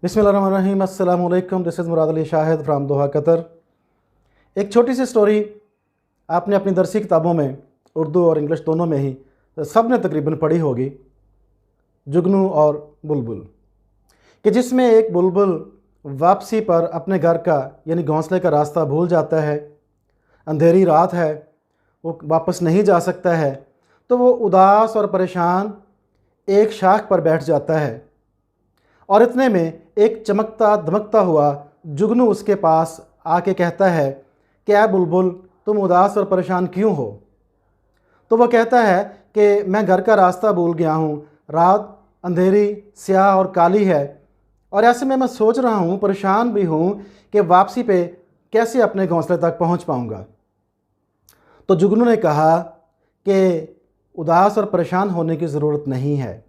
बिस्मिल्लाहिर्रहमानिर्रहीम। अस्सलाम वालेकुम। This is Murad Ali Shahid from Doha, Qatar. एक छोटी सी स्टोरी आपने अपनी दरसी किताबों में, उर्दू और इंग्लिश दोनों में ही सब ने तकरीबन पढ़ी होगी, जुगनू और बुलबुल, कि जिसमें एक बुलबुल वापसी पर अपने घर का यानी घोंसले का रास्ता भूल जाता है। अंधेरी रात है, वो वापस नहीं जा सकता है, तो वो उदास और परेशान एक शाख पर बैठ जाता है और इतने में एक चमकता धमकता हुआ जुगनू उसके पास आके कहता है कि ऐ बुलबुल, तुम उदास और परेशान क्यों हो? तो वह कहता है कि मैं घर का रास्ता भूल गया हूँ, रात अंधेरी स्याह और काली है और ऐसे में मैं सोच रहा हूँ, परेशान भी हूँ कि वापसी पे कैसे अपने घोंसले तक पहुँच पाऊँगा। तो जुगनू ने कहा कि उदास और परेशान होने की ज़रूरत नहीं है।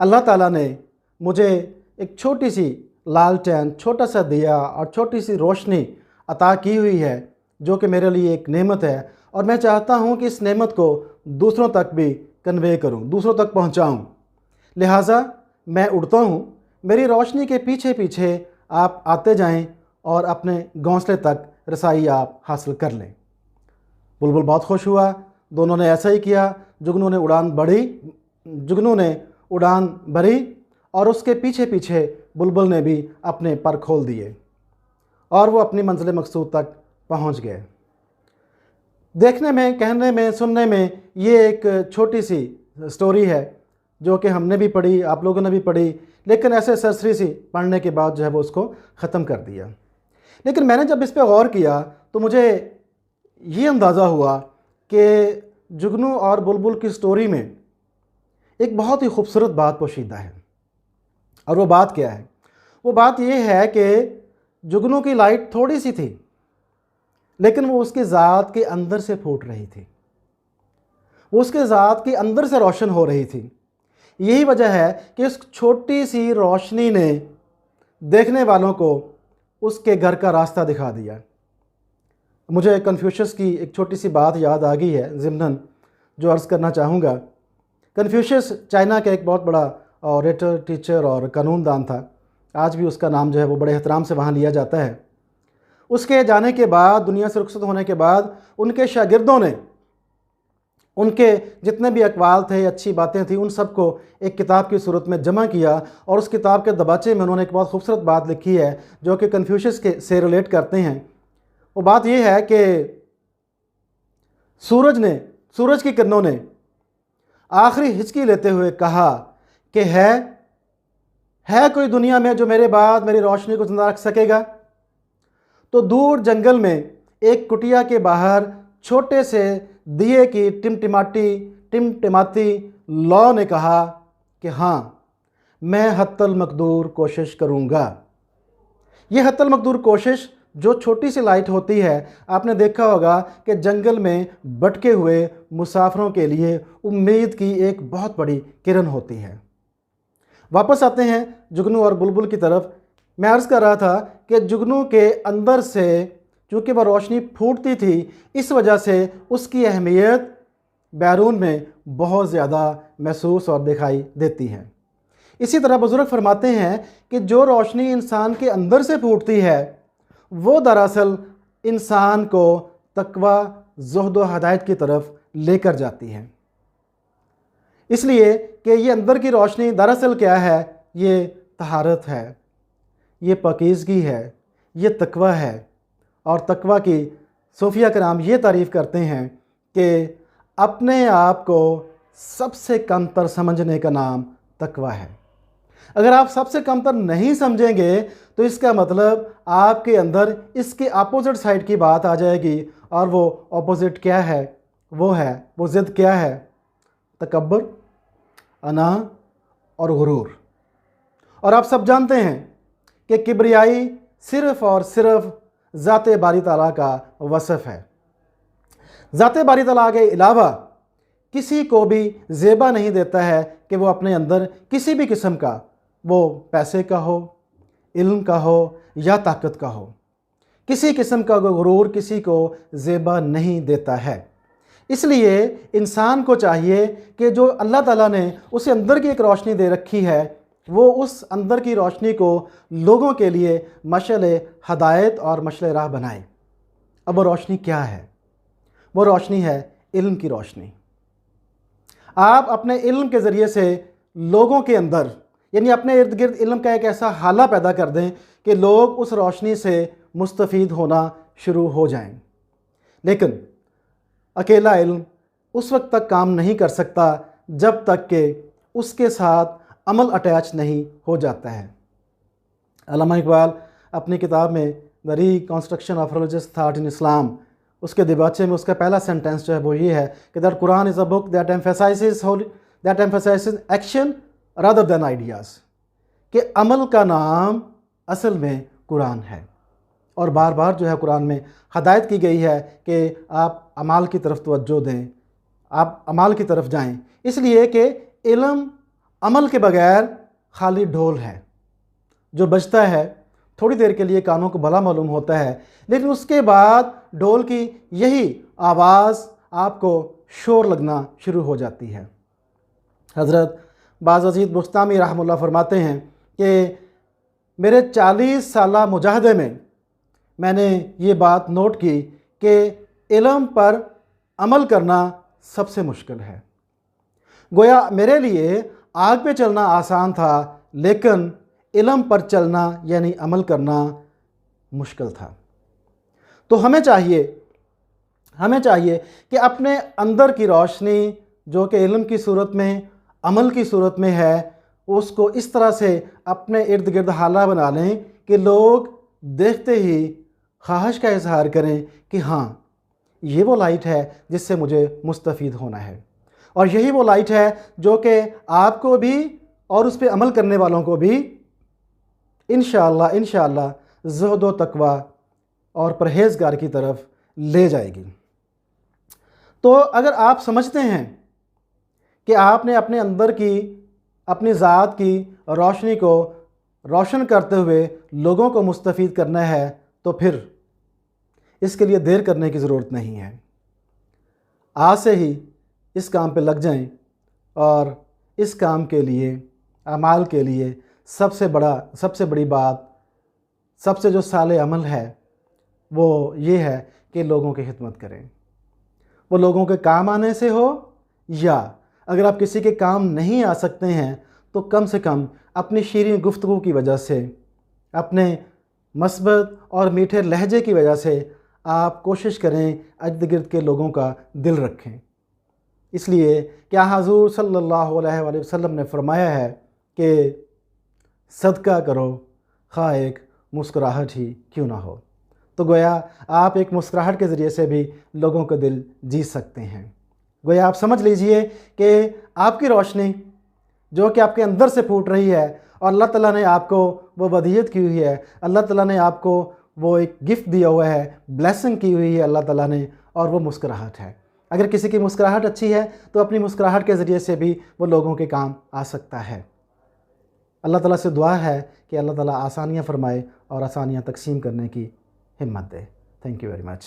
अल्लाह ताला ने मुझे एक छोटी सी लालटेन, छोटा सा दिया और छोटी सी रोशनी अता की हुई है, जो कि मेरे लिए एक नेमत है, और मैं चाहता हूँ कि इस नेमत को दूसरों तक भी कन्वे करूँ, दूसरों तक पहुँचाऊँ। लिहाजा मैं उड़ता हूँ, मेरी रोशनी के पीछे पीछे आप आते जाएं और अपने घोंसले तक रसाई आप हासिल कर लें। बुलबुल बहुत खुश हुआ, दोनों ने ऐसा ही किया। जुगनू ने उड़ान भरी और उसके पीछे पीछे बुलबुल ने भी अपने पर खोल दिए और वो अपनी मंजिल मकसूद तक पहुंच गए। देखने में, कहने में, सुनने में ये एक छोटी सी स्टोरी है जो कि हमने भी पढ़ी, आप लोगों ने भी पढ़ी, लेकिन ऐसे सरसरी सी पढ़ने के बाद जो है वो उसको ख़त्म कर दिया। लेकिन मैंने जब इस पर गौर किया तो मुझे ये अंदाज़ा हुआ कि जुगनू और बुलबुल की स्टोरी में एक बहुत ही खूबसूरत बात पोशीदा है। और वो बात क्या है? वो बात ये है कि जुगनू की लाइट थोड़ी सी थी, लेकिन वो उसकी ज़ात के अंदर से फूट रही थी, वो उसके ज़ात के अंदर से रोशन हो रही थी। यही वजह है कि उस छोटी सी रोशनी ने देखने वालों को उसके घर का रास्ता दिखा दिया। मुझे कन्फ्यूशियस की एक छोटी सी बात याद आ गई है ज़िम्नन, जो अर्ज़ करना चाहूँगा। कन्फ्यूशियस चाइना का एक बहुत बड़ा ऑरेटर, टीचर और कानूनदान था। आज भी उसका नाम जो है वो बड़े एहतराम से वहाँ लिया जाता है। उसके जाने के बाद, दुनिया से रुखसत होने के बाद, उनके शागिर्दों ने उनके जितने भी अक़वाल थे, अच्छी बातें थी, उन सब को एक किताब की सूरत में जमा किया और उस किताब के दबाचे में उन्होंने एक बहुत खूबसूरत बात लिखी है जो कि कन्फ्यूशियस के से रिलेट करते हैं। वो बात ये है कि सूरज की किरणों ने आखिरी हिचकी लेते हुए कहा कि है कोई दुनिया में जो मेरे बाद मेरी रोशनी को जिंदा रख सकेगा? तो दूर जंगल में एक कुटिया के बाहर छोटे से दिए की टिमटिमाती लौ ने कहा कि हाँ, मैं हत्तल मकदूर कोशिश करूँगा। ये हत्तल मकदूर कोशिश जो छोटी सी लाइट होती है, आपने देखा होगा कि जंगल में भटके हुए मुसाफिरों के लिए उम्मीद की एक बहुत बड़ी किरण होती है। वापस आते हैं जुगनू और बुलबुल की तरफ। मैं अर्ज़ कर रहा था कि जुगनू के अंदर से चूँकि वह रोशनी फूटती थी, इस वजह से उसकी अहमियत बैरून में बहुत ज़्यादा महसूस और दिखाई देती है। इसी तरह बुज़ुर्ग फरमाते हैं कि जो रोशनी इंसान के अंदर से फूटती है, वो दरअसल इंसान को तक़वा, ज़ुहद व हिदायत की तरफ लेकर जाती है। इसलिए कि ये अंदर की रोशनी दरअसल क्या है? ये तहारत है, ये पाकीज़गी है, ये तक़वा है। और तक़वा की सूफिया कराम ये तारीफ़ करते हैं कि अपने आप को सबसे कमतर समझने का नाम तक़वा है। अगर आप सबसे कमतर नहीं समझेंगे तो इसका मतलब आपके अंदर इसके अपोजिट साइड की बात आ जाएगी। और वो अपोजिट क्या है? वो ज़िद क्या है? तकब्बुर, अना और गुरूर। और आप सब जानते हैं कि किब्रियाई सिर्फ़ और सिर्फ़ ज़ाते बारी ताला का वसफ़ है। ज़ाते बारी ताला के अलावा किसी को भी ज़ेबा नहीं देता है कि वो अपने अंदर किसी भी किस्म का, वो पैसे का हो, इल्म का हो या ताकत का हो, किसी किस्म का गुरूर किसी को ज़ेबा नहीं देता है। इसलिए इंसान को चाहिए कि जो अल्लाह ताला ने उसे अंदर की एक रोशनी दे रखी है, وہ اس اندر کی روشنی کو لوگوں کے لیے مشعل ہدایت اور مشعل راہ بنائے۔ اب وہ روشنی کیا ہے؟ وہ روشنی ہے علم کی روشنی۔ آپ اپنے علم کے ذریعے سے لوگوں کے اندر، یعنی اپنے ارد گرد علم کا ایک ایسا حالہ پیدا کر دیں کہ لوگ اس روشنی سے مستفید ہونا شروع ہو جائیں۔ لیکن اکیلا علم اس وقت تک کام نہیں کر سکتا جب تک کہ اس کے ساتھ عمل اٹیچ نہیں ہو جاتا ہے۔ علامہ اقبال اپنی کتاب میں the reconstruction of religious thought in Islam, اس کے دیباچے میں اس کا پہلا سینٹنس جو ہے وہ یہ ہے کہ that Quran is a book that emphasises action rather than ideas, کہ عمل کا نام اصل میں قرآن ہے، اور بار بار جو ہے قرآن میں ہدایت کی گئی ہے کہ آپ اعمال کی طرف توجہ دیں، آپ اعمال کی طرف جائیں، اس لیے کہ علم عمل کے بغیر خالی ڈھول ہے جو بجتا ہے، تھوڑی دیر کے لیے کانوں کو بھلا معلوم ہوتا ہے، لیکن اس کے بعد ڈھول کی یہی آواز آپ کو شور لگنا شروع ہو جاتی ہے۔ حضرت باعزید بستامی رحمہ اللہ فرماتے ہیں کہ میرے 40 سالہ مجاہدے میں نے یہ بات نوٹ کی کہ علم پر عمل کرنا سب سے مشکل ہے۔ گویا میرے لیے آگ پہ چلنا آسان تھا، لیکن علم پر چلنا یعنی عمل کرنا مشکل تھا۔ تو ہمیں چاہیے کہ اپنے اندر کی روشنی جو کہ علم کی صورت میں، عمل کی صورت میں ہے، اس کو اس طرح سے اپنے ارد گرد حالہ بنا لیں کہ لوگ دیکھتے ہی خواہش کا اظہار کریں کہ ہاں یہ وہ لائٹ ہے جس سے مجھے مستفید ہونا ہے، اور یہی وہ لائٹ ہے جو کہ آپ کو بھی اور اس پہ عمل کرنے والوں کو بھی انشاءاللہ زہد و تقوی اور پرہیزگار کی طرف لے جائے گی۔ تو اگر آپ سمجھتے ہیں کہ آپ نے اپنے اندر کی، اپنی ذات کی روشنی کو روشن کرتے ہوئے لوگوں کو مستفید کرنا ہے، تو پھر اس کے لیے دیر کرنے کی ضرورت نہیں ہے۔ آج سے ہی اس کام پہ لگ جائیں، اور اس کام کے لیے، اعمال کے لیے سب سے بڑی بات، سب سے جو صالح عمل ہے وہ یہ ہے کہ لوگوں کی خدمت کریں۔ وہ لوگوں کے کام آنے سے ہو، یا اگر آپ کسی کے کام نہیں آ سکتے ہیں تو کم سے کم اپنی شیریں گفتگو کی وجہ سے، اپنے مثبت اور میٹھے لہجے کی وجہ سے آپ کوشش کریں ارد گرد کے لوگوں کا دل رکھیں، اس لیے کہ حضور صلی اللہ علیہ وآلہ وسلم نے فرمایا ہے کہ صدقہ کرو خواہ ایک مسکراہٹ ہی کیوں نہ ہو۔ تو گویا آپ ایک مسکراہٹ کے ذریعے سے بھی لوگوں کا دل جیت سکتے ہیں۔ گویا آپ سمجھ لیجئے کہ آپ کی روشنی جو کہ آپ کے اندر سے پھوٹ رہی ہے، اور اللہ تعالیٰ نے آپ کو وہ ودیعت کی ہوئی ہے، اللہ تعالیٰ نے آپ کو وہ ایک گفٹ دیا ہوا ہے، بلیسنگ کی ہوئی ہے اللہ تعالیٰ نے، اور وہ مسکراہٹ ہے۔ اگر کسی کی مسکراہٹ اچھی ہے تو اپنی مسکراہٹ کے ذریعے سے بھی وہ لوگوں کے کام آ سکتا ہے۔ اللہ تعالیٰ سے دعا ہے کہ اللہ تعالیٰ آسانیاں فرمائے اور آسانیاں تقسیم کرنے کی ہمت دے۔ Thank you very much.